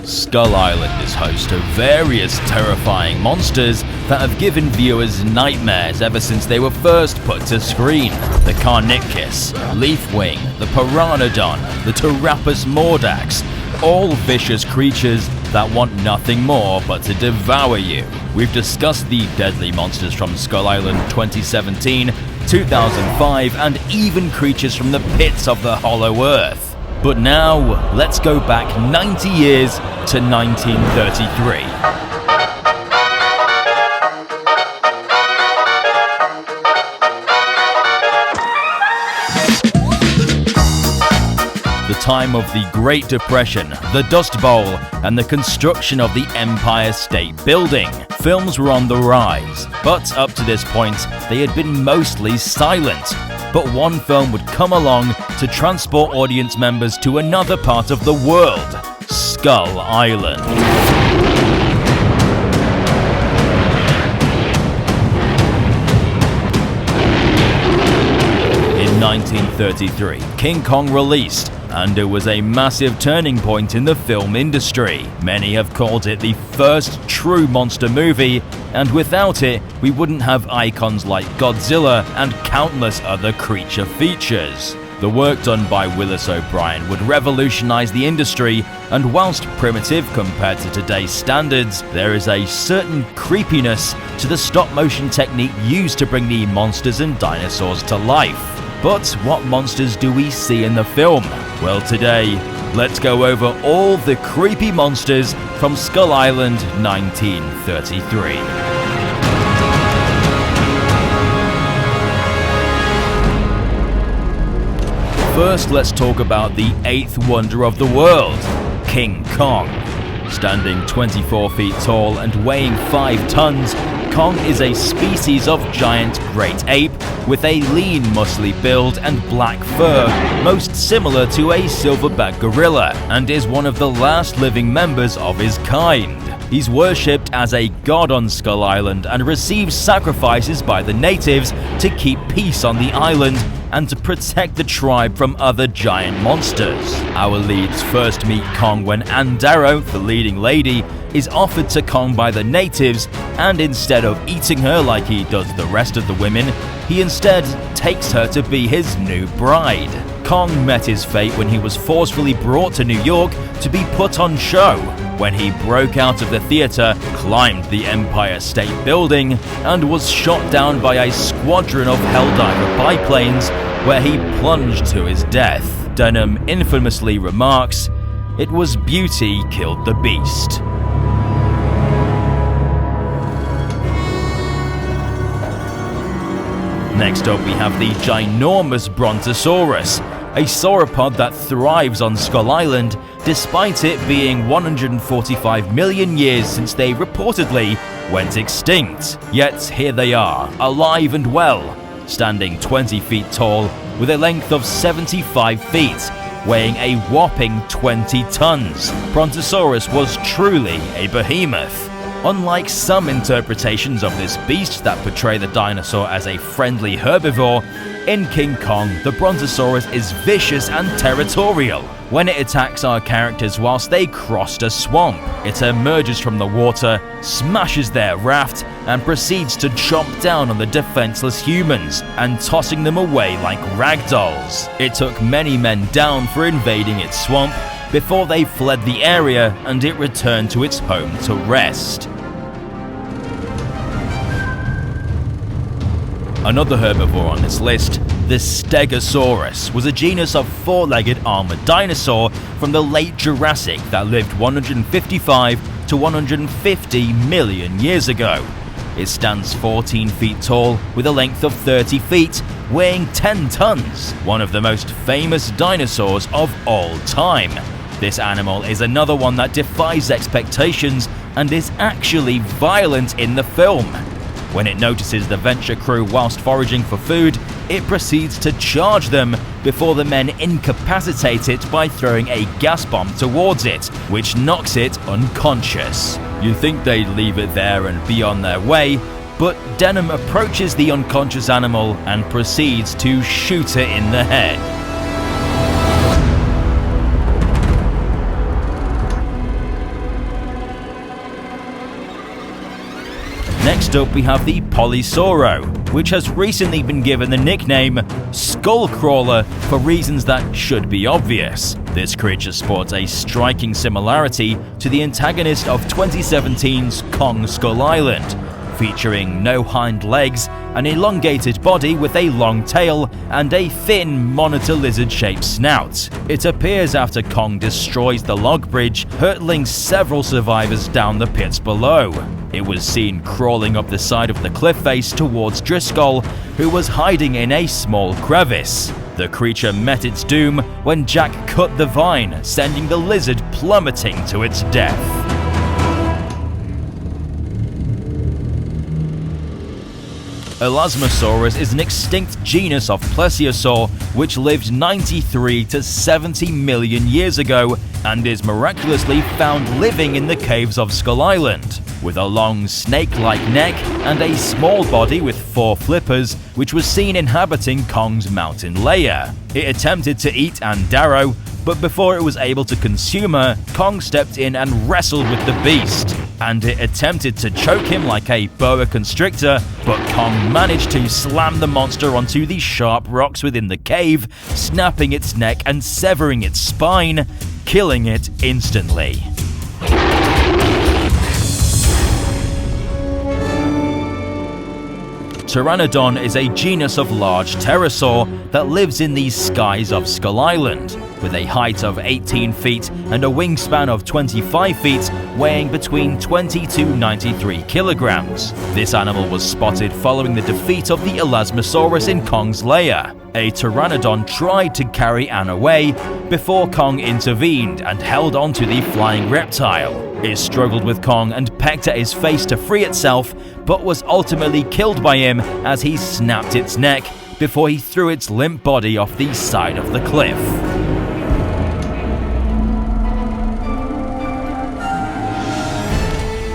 Skull Island is host to various terrifying monsters that have given viewers nightmares ever since they were first put to screen. The Carnicus, Leafwing, the Pteranodon, the Pterapus mordax, all vicious creatures that want nothing more but to devour you. We've discussed the deadly monsters from Skull Island 2017, 2005, and even creatures from the pits of the Hollow Earth. But now, let's go back 90 years to 1933. The time of the Great Depression, the Dust Bowl, and the construction of the Empire State Building. Films were on the rise, but up to this point, they had been mostly silent. But one film would come along to transport audience members to another part of the world, Skull Island. In 1933, King Kong released, and it was a massive turning point in the film industry. Many have called it the first true monster movie, and without it, we wouldn't have icons like Godzilla and countless other creature features. The work done by Willis O'Brien would revolutionize the industry, and whilst primitive compared to today's standards, there is a certain creepiness to the stop-motion technique used to bring the monsters and dinosaurs to life. But what monsters do we see in the film? Well, today, let's go over all the creepy monsters from Skull Island 1933. First, let's talk about the eighth wonder of the world, King Kong. Standing 24 feet tall and weighing 5 tons, Kong is a species of giant great ape with a lean, muscly build and black fur, most similar to a silverback gorilla, and is one of the last living members of his kind. He's worshipped as a god on Skull Island and receives sacrifices by the natives to keep peace on the island and to protect the tribe from other giant monsters. Our leads first meet Kong when Andaro, the leading lady, is offered to Kong by the natives, and instead of eating her like he does the rest of the women, he instead takes her to be his new bride. Kong met his fate when he was forcefully brought to New York to be put on show, when he broke out of the theater, climbed the Empire State Building, and was shot down by a squadron of Helldiver biplanes, where he plunged to his death. Denham infamously remarks, "It was beauty killed the beast." Next up, we have the ginormous Brontosaurus, a sauropod that thrives on Skull Island despite it being 145 million years since they reportedly went extinct. Yet here they are, alive and well, standing 20 feet tall with a length of 75 feet, weighing a whopping 20 tons. Brontosaurus was truly a behemoth. Unlike some interpretations of this beast that portray the dinosaur as a friendly herbivore, in King Kong, the Brontosaurus is vicious and territorial. When it attacks our characters whilst they crossed a swamp, it emerges from the water, smashes their raft, and proceeds to chomp down on the defenseless humans and tossing them away like ragdolls. It took many men down for invading its swamp before they fled the area and it returned to its home to rest. Another herbivore on this list, the Stegosaurus, was a genus of four-legged armored dinosaur from the late Jurassic that lived 155 to 150 million years ago. It stands 14 feet tall with a length of 30 feet, weighing 10 tons, one of the most famous dinosaurs of all time. This animal is another one that defies expectations and is actually violent in the film. When it notices the Venture crew whilst foraging for food, it proceeds to charge them before the men incapacitate it by throwing a gas bomb towards it, which knocks it unconscious. You'd think they'd leave it there and be on their way, but Denham approaches the unconscious animal and proceeds to shoot it in the head. Next up we have the Polysauro, which has recently been given the nickname Skullcrawler for reasons that should be obvious. This creature sports a striking similarity to the antagonist of 2017's Kong Skull Island, featuring no hind legs, an elongated body with a long tail, and a thin monitor lizard-shaped snout. It appears after Kong destroys the log bridge, hurtling several survivors down the pits below. It was seen crawling up the side of the cliff face towards Driscoll, who was hiding in a small crevice. The creature met its doom when Jack cut the vine, sending the lizard plummeting to its death. Elasmosaurus is an extinct genus of plesiosaur which lived 93 to 70 million years ago and is miraculously found living in the caves of Skull Island. With a long snake-like neck and a small body with 4 flippers, which was seen inhabiting Kong's mountain lair. It attempted to eat Andaro, but before it was able to consume her, Kong stepped in and wrestled with the beast. And it attempted to choke him like a boa constrictor, but Kong managed to slam the monster onto the sharp rocks within the cave, snapping its neck and severing its spine, killing it instantly. Pteranodon is a genus of large pterosaur that lives in the skies of Skull Island, with a height of 18 feet and a wingspan of 25 feet, weighing between 20 to 93 kilograms. This animal was spotted following the defeat of the Elasmosaurus in Kong's lair. A Pteranodon tried to carry Anne away before Kong intervened and held onto the flying reptile. It struggled with Kong and pecked at his face to free itself, but was ultimately killed by him as he snapped its neck before he threw its limp body off the side of the cliff.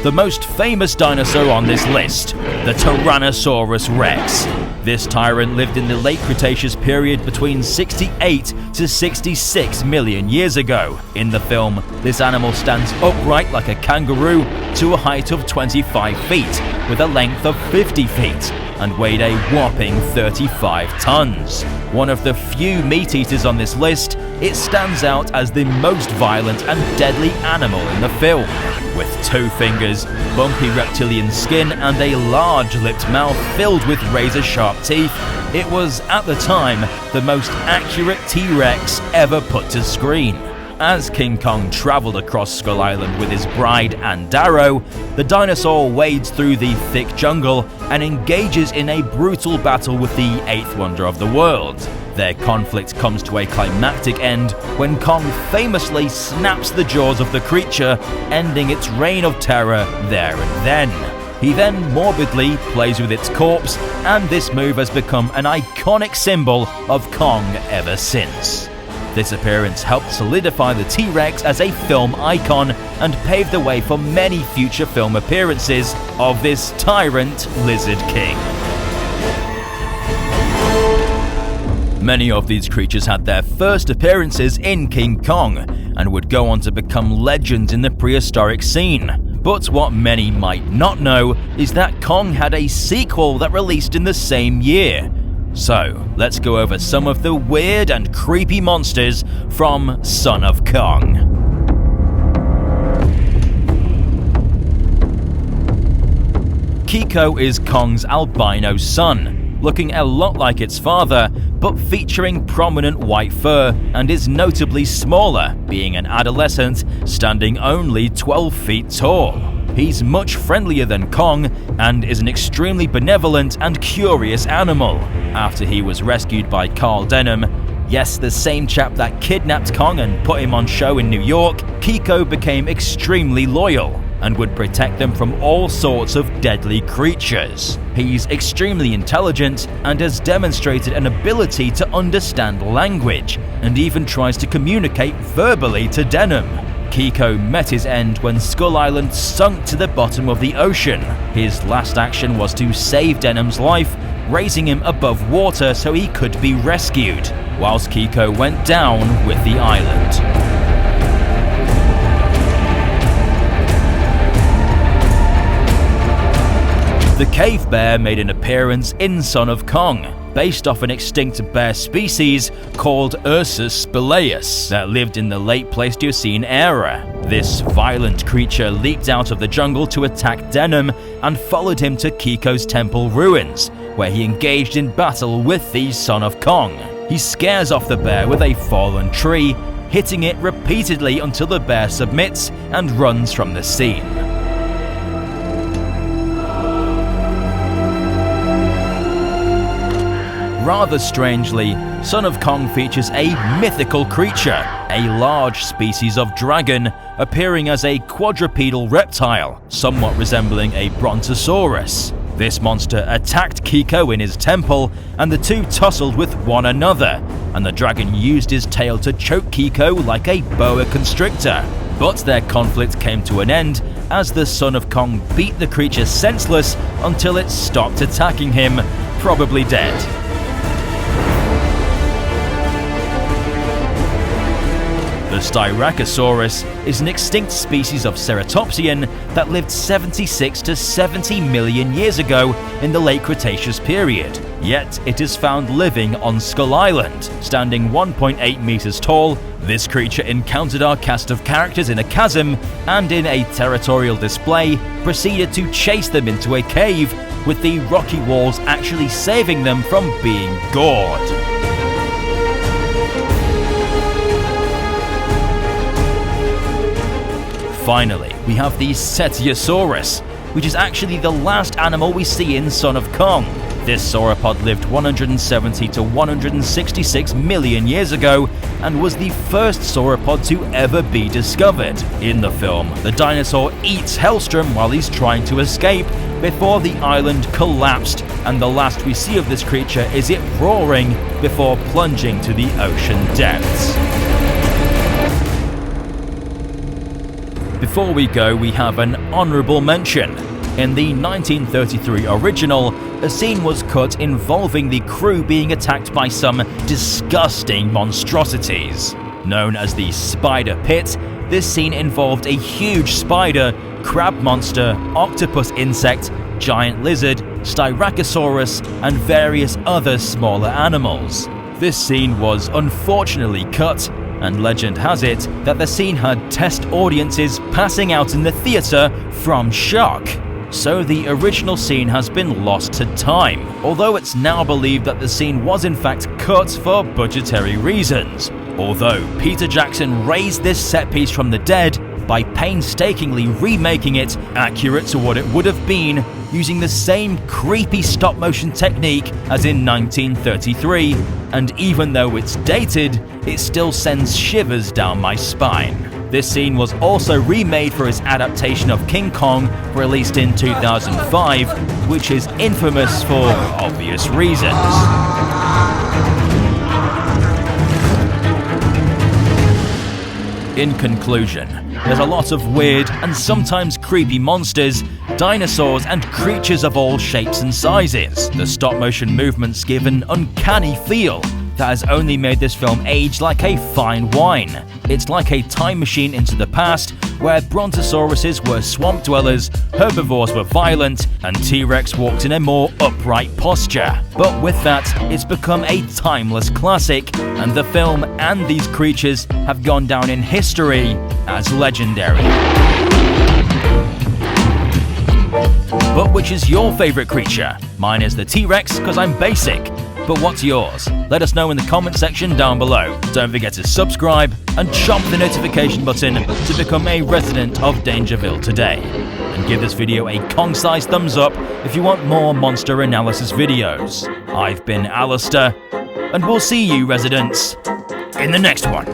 The most famous dinosaur on this list, the Tyrannosaurus Rex. This tyrant lived in the late Cretaceous period between 68 to 66 million years ago. In the film, this animal stands upright like a kangaroo to a height of 25 feet, with a length of 50 feet, and weighed a whopping 35 tons. One of the few meat-eaters on this list, it stands out as the most violent and deadly animal in the film. With 2 fingers, bumpy reptilian skin, and a large-lipped mouth filled with razor-sharp teeth, it was, at the time, the most accurate T-Rex ever put to screen. As King Kong traveled across Skull Island with his bride Andaro, the dinosaur wades through the thick jungle and engages in a brutal battle with the 8th wonder of the world. Their conflict comes to a climactic end when Kong famously snaps the jaws of the creature, ending its reign of terror there and then. He then morbidly plays with its corpse, and this move has become an iconic symbol of Kong ever since. This appearance helped solidify the T-Rex as a film icon and paved the way for many future film appearances of this tyrant lizard king. Many of these creatures had their first appearances in King Kong and would go on to become legends in the prehistoric scene. But what many might not know is that Kong had a sequel that released in the same year. So, let's go over some of the weird and creepy monsters from Son of Kong. Kiko is Kong's albino son, looking a lot like its father, but featuring prominent white fur, and is notably smaller, being an adolescent standing only 12 feet tall. He's much friendlier than Kong and is an extremely benevolent and curious animal. After he was rescued by Carl Denham, yes, the same chap that kidnapped Kong and put him on show in New York, Kiko became extremely loyal and would protect them from all sorts of deadly creatures. He's extremely intelligent and has demonstrated an ability to understand language, and even tries to communicate verbally to Denham. Kiko met his end when Skull Island sunk to the bottom of the ocean. His last action was to save Denham's life, raising him above water so he could be rescued, whilst Kiko went down with the island. The cave bear made an appearance in Son of Kong, based off an extinct bear species called Ursus spelaeus that lived in the late Pleistocene era. This violent creature leaped out of the jungle to attack Denim and followed him to Kiko's temple ruins, where he engaged in battle with the Son of Kong. He scares off the bear with a fallen tree, hitting it repeatedly until the bear submits and runs from the scene. Rather strangely, Son of Kong features a mythical creature, a large species of dragon, appearing as a quadrupedal reptile, somewhat resembling a Brontosaurus. This monster attacked Kiko in his temple, and the two tussled with one another, and the dragon used his tail to choke Kiko like a boa constrictor. But their conflict came to an end as the Son of Kong beat the creature senseless until it stopped attacking him, probably dead. The Stegosaurus is an extinct species of ceratopsian that lived 76 to 70 million years ago in the late Cretaceous period. Yet it is found living on Skull Island. Standing 1.8 meters tall, this creature encountered our cast of characters in a chasm and in a territorial display proceeded to chase them into a cave, with the rocky walls actually saving them from being gored. Finally, we have the Setiosaurus, which is actually the last animal we see in Son of Kong. This sauropod lived 170 to 166 million years ago and was the first sauropod to ever be discovered. In the film, the dinosaur eats Hellstrom while he's trying to escape before the island collapsed, and the last we see of this creature is it roaring before plunging to the ocean depths. Before we go, we have an honourable mention. In the 1933 original, a scene was cut involving the crew being attacked by some disgusting monstrosities. Known as the Spider Pit, this scene involved a huge spider, crab monster, octopus insect, giant lizard, Styracosaurus, and various other smaller animals. This scene was unfortunately cut, and legend has it that the scene had test audiences passing out in the theatre from shock. So the original scene has been lost to time, although it's now believed that the scene was in fact cut for budgetary reasons. Although Peter Jackson raised this set piece from the dead by painstakingly remaking it accurate to what it would have been, using the same creepy stop-motion technique as in 1933, and even though it's dated, it still sends shivers down my spine. This scene was also remade for its adaptation of King Kong, released in 2005, which is infamous for obvious reasons. In conclusion, there's a lot of weird and sometimes creepy monsters, dinosaurs and creatures of all shapes and sizes. The stop-motion movements give an uncanny feel that has only made this film age like a fine wine. It's like a time machine into the past, where Brontosauruses were swamp dwellers, herbivores were violent, and T-Rex walked in a more upright posture. But with that, it's become a timeless classic, and the film and these creatures have gone down in history as legendary. But which is your favourite creature? Mine is the T-Rex, because I'm basic. But what's yours? Let us know in the comment section down below. Don't forget to subscribe and chomp the notification button to become a resident of Dangerville today. And give this video a Kong-sized thumbs up if you want more monster analysis videos. I've been Alistair, and we'll see you residents in the next one.